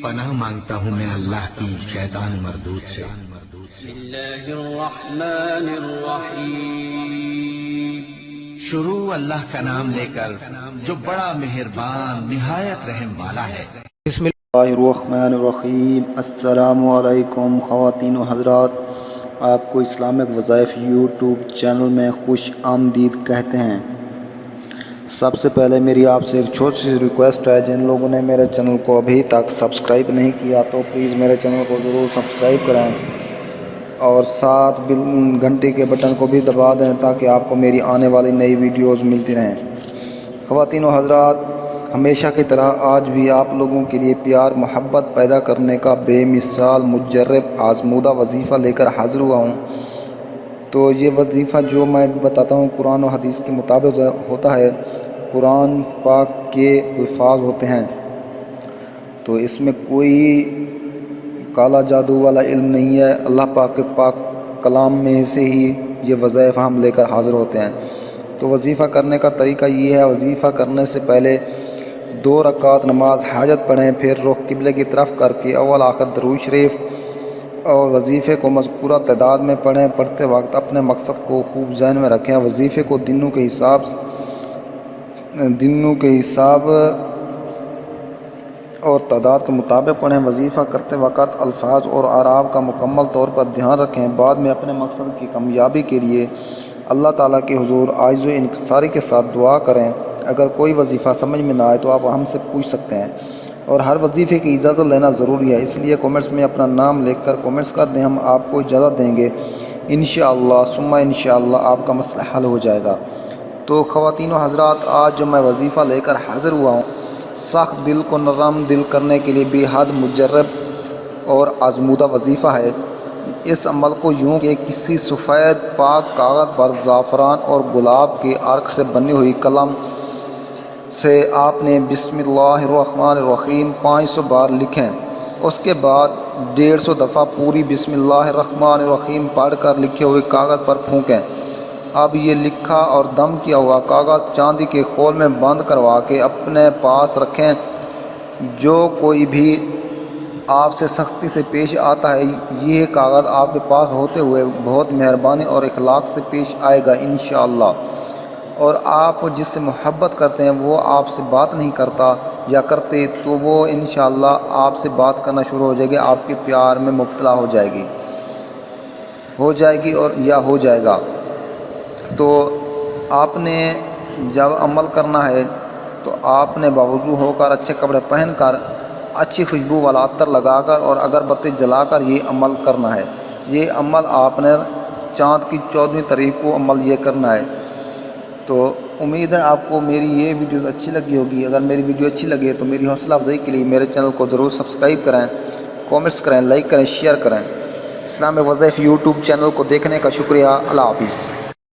پناہ مانگتا ہوں میں اللہ کی شیطان مردود سے۔ بسم اللہ الرحمن الرحیم۔ شروع اللہ کا نام لے کر جو بڑا مہربان نہایت رحم والا ہے۔ بسم اللہ الرحمن الرحیم۔ السلام علیکم خواتین و حضرات، آپ کو اسلامک وظائف یوٹیوب چینل میں خوش آمدید کہتے ہیں۔ سب سے پہلے میری آپ سے ایک چھوٹی سی ریکویسٹ ہے، جن لوگوں نے میرے چینل کو ابھی تک سبسکرائب نہیں کیا تو پلیز میرے چینل کو ضرور سبسکرائب کریں اور ساتھ گھنٹی کے بٹن کو بھی دبا دیں تاکہ آپ کو میری آنے والی نئی ویڈیوز ملتی رہیں۔ خواتین و حضرات، ہمیشہ کی طرح آج بھی آپ لوگوں کے لیے پیار محبت پیدا کرنے کا بے مثال مجرب آزمودہ وظیفہ لے کر حاضر ہوا ہوں۔ تو یہ وظیفہ جو میں بتاتا ہوں قرآن و حدیث کے مطابق ہوتا ہے، قرآن پاک کے الفاظ ہوتے ہیں، تو اس میں کوئی کالا جادو والا علم نہیں ہے۔ اللہ پاک کے پاک کلام میں سے ہی یہ وظائف ہم لے کر حاضر ہوتے ہیں۔ تو وظیفہ کرنے کا طریقہ یہ ہے، وظیفہ کرنے سے پہلے 2 رکعت نماز حاجت پڑھیں، پھر رخ قبلے کی طرف کر کے اول آخر درود شریف اور وظیفے کو مذکورہ تعداد میں پڑھیں۔ پڑھتے وقت اپنے مقصد کو خوب ذہن میں رکھیں۔ وظیفے کو دنوں کے حساب اور تعداد کے مطابق پڑھیں۔ وظیفہ کرتے وقت الفاظ اور اعراب کا مکمل طور پر دھیان رکھیں۔ بعد میں اپنے مقصد کی کامیابی کے لیے اللہ تعالیٰ کے حضور عاجز و انکساری کے ساتھ دعا کریں۔ اگر کوئی وظیفہ سمجھ میں نہ آئے تو آپ ہم سے پوچھ سکتے ہیں، اور ہر وظیفے کی اجازت لینا ضروری ہے، اس لیے کامنٹس میں اپنا نام لکھ کر کامنٹس کر دیں، ہم آپ کو اجازت دیں گے۔ انشاءاللہ ثم انشاءاللہ آپ کا مسئلہ حل ہو جائے گا۔ تو خواتین و حضرات، آج جو میں وظیفہ لے کر حاضر ہوا ہوں، سخت دل کو نرم دل کرنے کے لیے بے حد مجرب اور آزمودہ وظیفہ ہے۔ اس عمل کو یوں کہ کسی سفید پاک کاغذ پر زعفران اور گلاب کے عرق سے بنی ہوئی قلم سے آپ نے بسم اللہ الرحمن الرحیم 500 بار لکھیں۔ اس کے بعد 150 دفعہ پوری بسم اللہ الرحمن الرحیم پڑھ کر لکھے ہوئے کاغذ پر پھونکیں۔ اب یہ لکھا اور دم کیا ہوا کاغذ چاندی کے خول میں بند کروا کے اپنے پاس رکھیں۔ جو کوئی بھی آپ سے سختی سے پیش آتا ہے، یہ کاغذ آپ کے پاس ہوتے ہوئے بہت مہربانی اور اخلاق سے پیش آئے گا انشاءاللہ۔ اور آپ جس سے محبت کرتے ہیں وہ آپ سے بات نہیں کرتا یا کرتے، تو وہ انشاءاللہ آپ سے بات کرنا شروع ہو جائے گی، آپ کے پیار میں مبتلا ہو جائے گی اور یا ہو جائے گا۔ تو آپ نے جب عمل کرنا ہے تو آپ نے باوضو ہو کر اچھے کپڑے پہن کر اچھی خوشبو والا عطر لگا کر اور اگربتی جلا کر یہ عمل کرنا ہے۔ یہ عمل آپ نے چاند کی 14ویں تاریخ کو عمل یہ کرنا ہے۔ تو امید ہے آپ کو میری یہ ویڈیو اچھی لگی ہوگی۔ اگر میری ویڈیو اچھی لگے تو میری حوصلہ افزائی کے لیے میرے چینل کو ضرور سبسکرائب کریں، کامنٹس کریں، لائک کریں، شیئر کریں۔ اسلامک وظائف یوٹیوب چینل کو دیکھنے کا شکریہ۔ اللہ حافظ۔